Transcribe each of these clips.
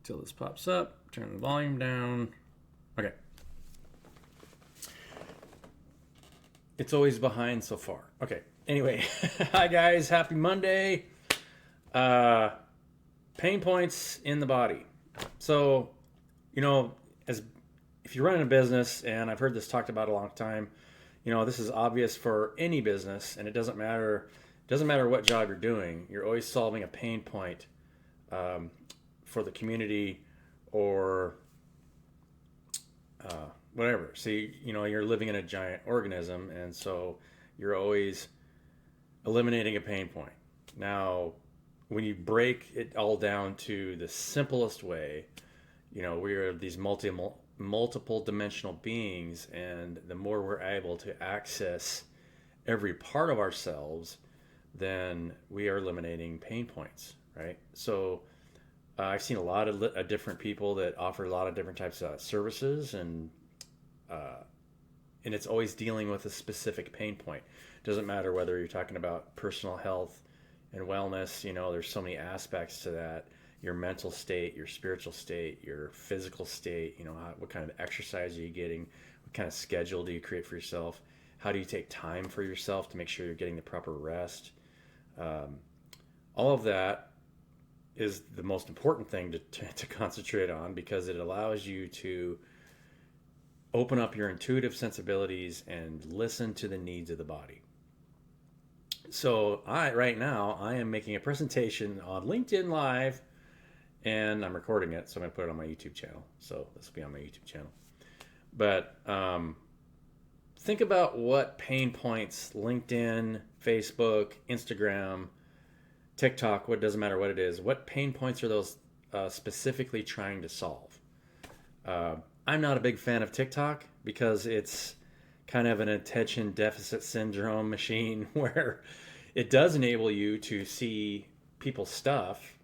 till this pops up. Turn the volume down. Okay. It's always behind so far. Okay. Anyway, hi guys. Happy Monday. Pain points in the body. So, as if you're running a business, and I've heard this talked about a long time, this is obvious for any business, and it doesn't matter. It doesn't matter what job you're doing. You're always solving a pain point for the community or whatever. See, you're living in a giant organism, and so you're always eliminating a pain point. Now, when you break it all down to the simplest way, we are these multiple dimensional beings, and the more we're able to access every part of ourselves, then we are eliminating pain points, right? So I've seen a lot of different people that offer a lot of different types of services, and it's always dealing with a specific pain point. Doesn't matter whether you're talking about personal health and wellness. There's so many aspects to that. Your mental state, your spiritual state, your physical state. What kind of exercise are you getting? What kind of schedule do you create for yourself? How do you take time for yourself to make sure you're getting the proper rest? All of that is the most important thing to concentrate on, because it allows you to open up your intuitive sensibilities and listen to the needs of the body. So right now I am making a presentation on LinkedIn Live, and I'm recording it, so I'm going to put it on my YouTube channel. So this will be on my YouTube channel. But think about what pain points LinkedIn, Facebook, Instagram, TikTok, what doesn't matter what it is, what pain points are those specifically trying to solve? I'm not a big fan of TikTok because it's kind of an attention deficit syndrome machine where it does enable you to see people's stuff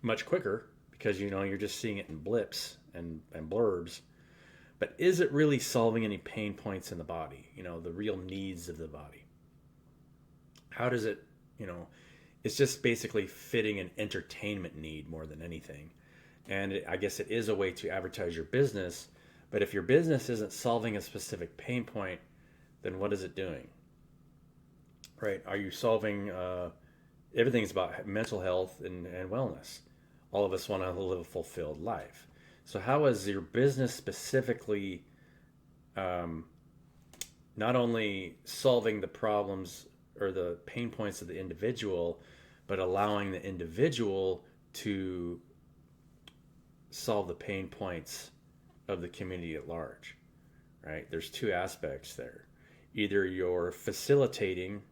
much quicker because you're just seeing it in blips and blurbs. But is it really solving any pain points in the body? The real needs of the body. How does it, it's just basically fitting an entertainment need more than anything. And I guess it is a way to advertise your business. But if your business isn't solving a specific pain point, then what is it doing? Right? Are you solving, everything's about mental health and wellness. All of us want to live a fulfilled life. So how is your business specifically not only solving the problems or the pain points of the individual, but allowing the individual to solve the pain points of the community at large, right? There's two aspects there. Either you're facilitating,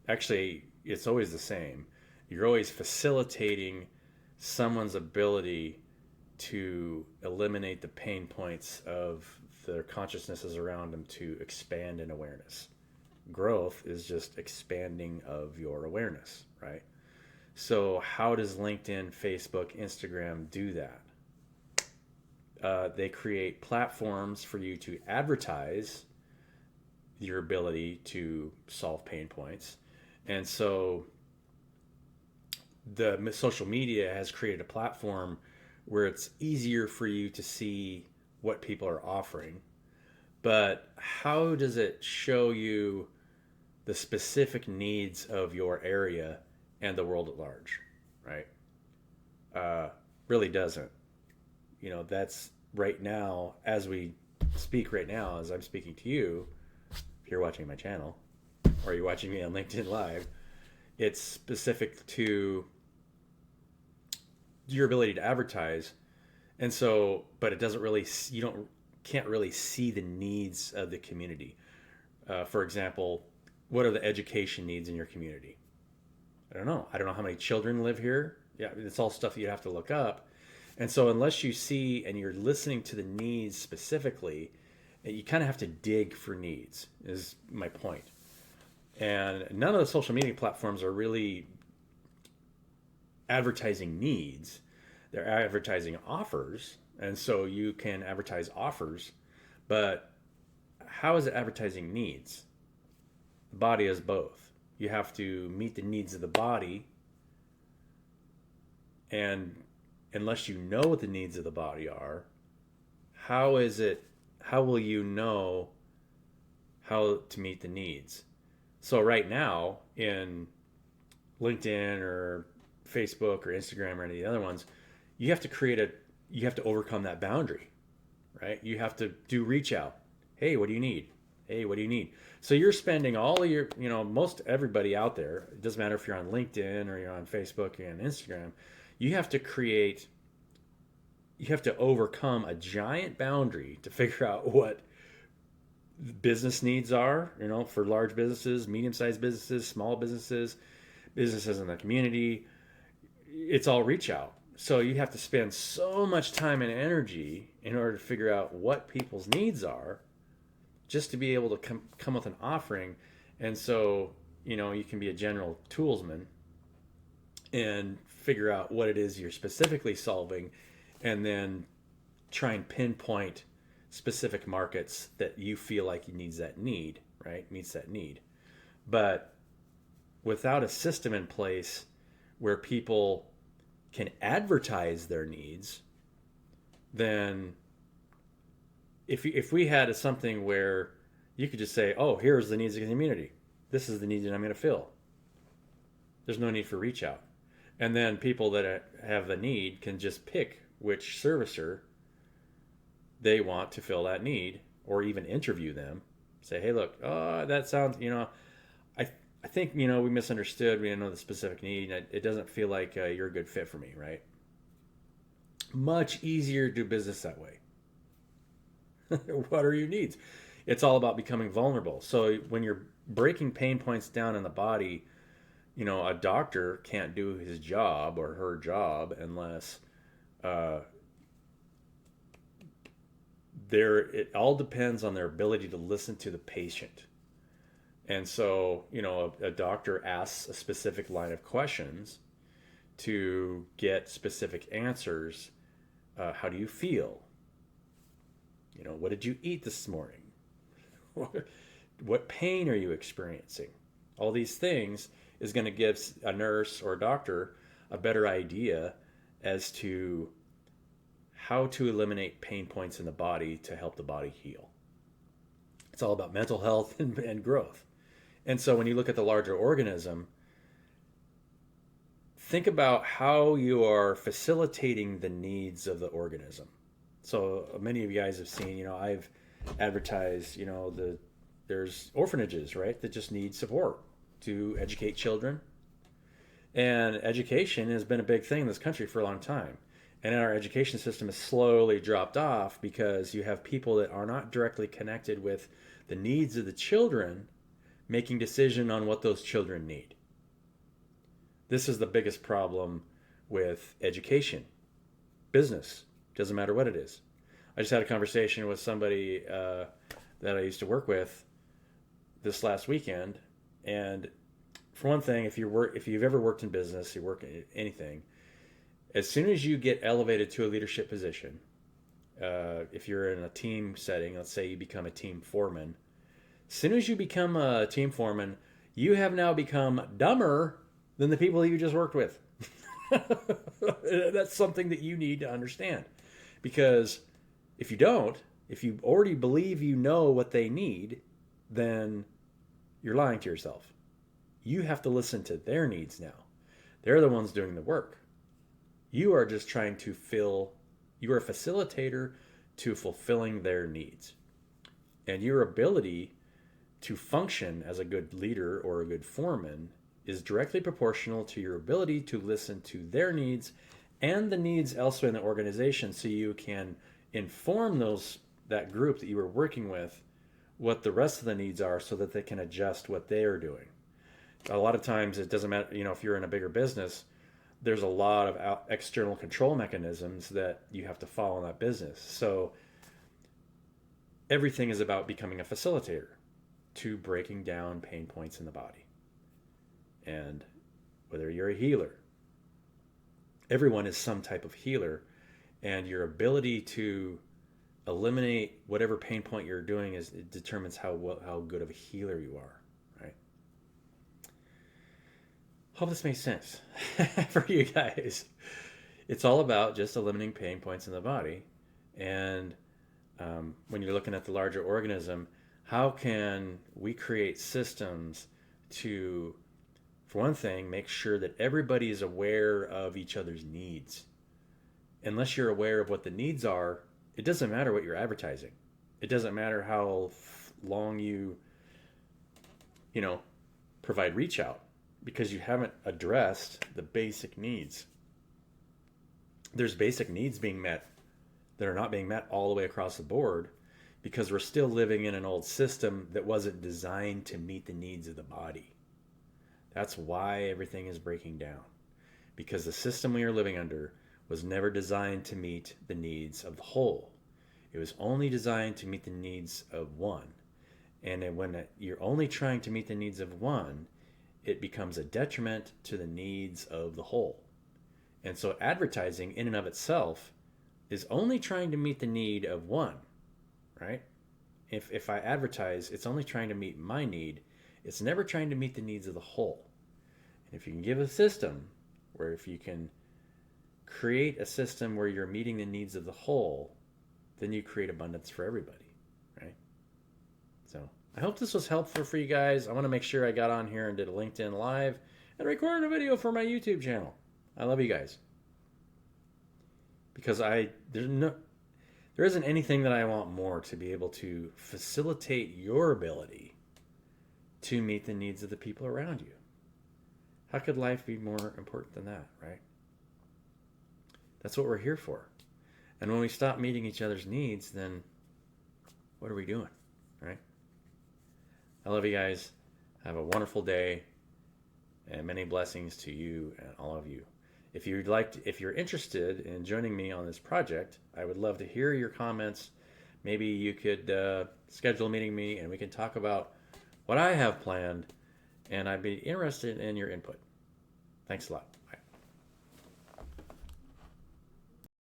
actually, it's always the same. You're always facilitating someone's ability to eliminate the pain points of their consciousnesses around them to expand in awareness. Growth is just expanding of your awareness, right? So how does LinkedIn, Facebook, Instagram do that? They create platforms for you to advertise your ability to solve pain points. And so the social media has created a platform where it's easier for you to see what people are offering. But how does it show you the specific needs of your area and the world at large, right? Really doesn't. That's right now, as we speak right now, as I'm speaking to you, if you're watching my channel, or you're watching me on LinkedIn Live, it's specific to your ability to advertise. And so, but it doesn't really, can't really see the needs of the community. For example, what are the education needs in your community? I don't know. I don't know how many children live here. Yeah, it's all stuff you have to look up. And so unless you see and you're listening to the needs specifically, you kind of have to dig for needs, is my point. And none of the social media platforms are really advertising needs. They're advertising offers. And so you can advertise offers, but how is it advertising needs? The body is both. You have to meet the needs of the body And unless you know what the needs of the body are, how is it, how will you know how to meet the needs? So right now in LinkedIn or Facebook or Instagram or any of the other ones, you have to you have to overcome that boundary, right? You have to do reach out. Hey, what do you need? Hey, what do you need? So you're spending all of your, most everybody out there, it doesn't matter if you're on LinkedIn or you're on Facebook or on Instagram, you have to create, you have to overcome a giant boundary to figure out what business needs are, for large businesses, medium-sized businesses, small businesses, businesses in the community. It's all reach out. So you have to spend so much time and energy in order to figure out what people's needs are just to be able to come with an offering. And so, you can be a general toolsman and figure out what it is you're specifically solving and then try and pinpoint specific markets that you feel like meets that need, right? Meets that need. But without a system in place where people can advertise their needs, then if we had something where you could just say, oh, here's the needs of the community. This is the need that I'm going to fill. There's no need for reach out. And then people that have the need can just pick which servicer they want to fill that need, or even interview them. Say, hey, look, that sounds, I think, we misunderstood. We didn't know the specific need. It doesn't feel like you're a good fit for me, right? Much easier to do business that way. What are your needs? It's all about becoming vulnerable. So when you're breaking pain points down in the body, a doctor can't do his job or her job unless it all depends on their ability to listen to the patient. And so, a doctor asks a specific line of questions to get specific answers. How do you feel? What did you eat this morning? What pain are you experiencing? All these things is going to give a nurse or a doctor a better idea as to how to eliminate pain points in the body to help the body heal. It's all about mental health and growth. And so when you look at the larger organism, think about how you are facilitating the needs of the organism. So many of you guys have seen, I've advertised, there's orphanages, right, that just need support to educate children. And education has been a big thing in this country for a long time. And our education system has slowly dropped off because you have people that are not directly connected with the needs of the children making decision on what those children need. This is the biggest problem with education, business, doesn't matter what it is. I just had a conversation with somebody that I used to work with this last weekend, and for one thing, if you've ever worked in business, you work in anything, as soon as you get elevated to a leadership position, if you're in a team setting, let's say you become a team foreman, as soon as you become a team foreman, you have now become dumber than the people you just worked with. That's something that you need to understand. Because if you already believe you know what they need, then you're lying to yourself. You have to listen to their needs now. They're the ones doing the work. You are just trying to you are a facilitator to fulfilling their needs. And your ability to function as a good leader or a good foreman is directly proportional to your ability to listen to their needs and the needs elsewhere in the organization, so you can inform that group that you were working with what the rest of the needs are so that they can adjust what they are doing. A lot of times it doesn't matter, if you're in a bigger business, there's a lot of external control mechanisms that you have to follow in that business. So everything is about becoming a facilitator to breaking down pain points in the body. And whether you're a healer, everyone is some type of healer, and your ability to eliminate whatever pain point you're doing it determines how good of a healer you are, right? Hope this makes sense for you guys. It's all about just eliminating pain points in the body. And when you're looking at the larger organism, how can we create systems to, for one thing, make sure that everybody is aware of each other's needs? Unless you're aware of what the needs are, it doesn't matter what you're advertising. It doesn't matter how long you know, provide reach out, because you haven't addressed the basic needs. There's basic needs being met that are not being met all the way across the board because we're still living in an old system that wasn't designed to meet the needs of the body. That's why everything is breaking down, because the system we are living under was never designed to meet the needs of the whole. It was only designed to meet the needs of one. And when you're only trying to meet the needs of one, it becomes a detriment to the needs of the whole. And so advertising in and of itself is only trying to meet the need of one, right? If I advertise, it's only trying to meet my need. It's never trying to meet the needs of the whole. And if you can give a system where if you can create a system where you're meeting the needs of the whole, then you create abundance for everybody, right? So I hope this was helpful for you guys. I want to make sure I got on here and did a LinkedIn Live and recorded a video for my YouTube channel. I love you guys. Because there isn't anything that I want more to be able to facilitate your ability to meet the needs of the people around you. How could life be more important than that, right? That's what we're here for. And when we stop meeting each other's needs, then what are we doing, right? I love you guys. Have a wonderful day and many blessings to you and all of you. If you're interested in joining me on this project, I would love to hear your comments. Maybe you could schedule a meeting with me and we can talk about what I have planned, and I'd be interested in your input. Thanks a lot. Bye.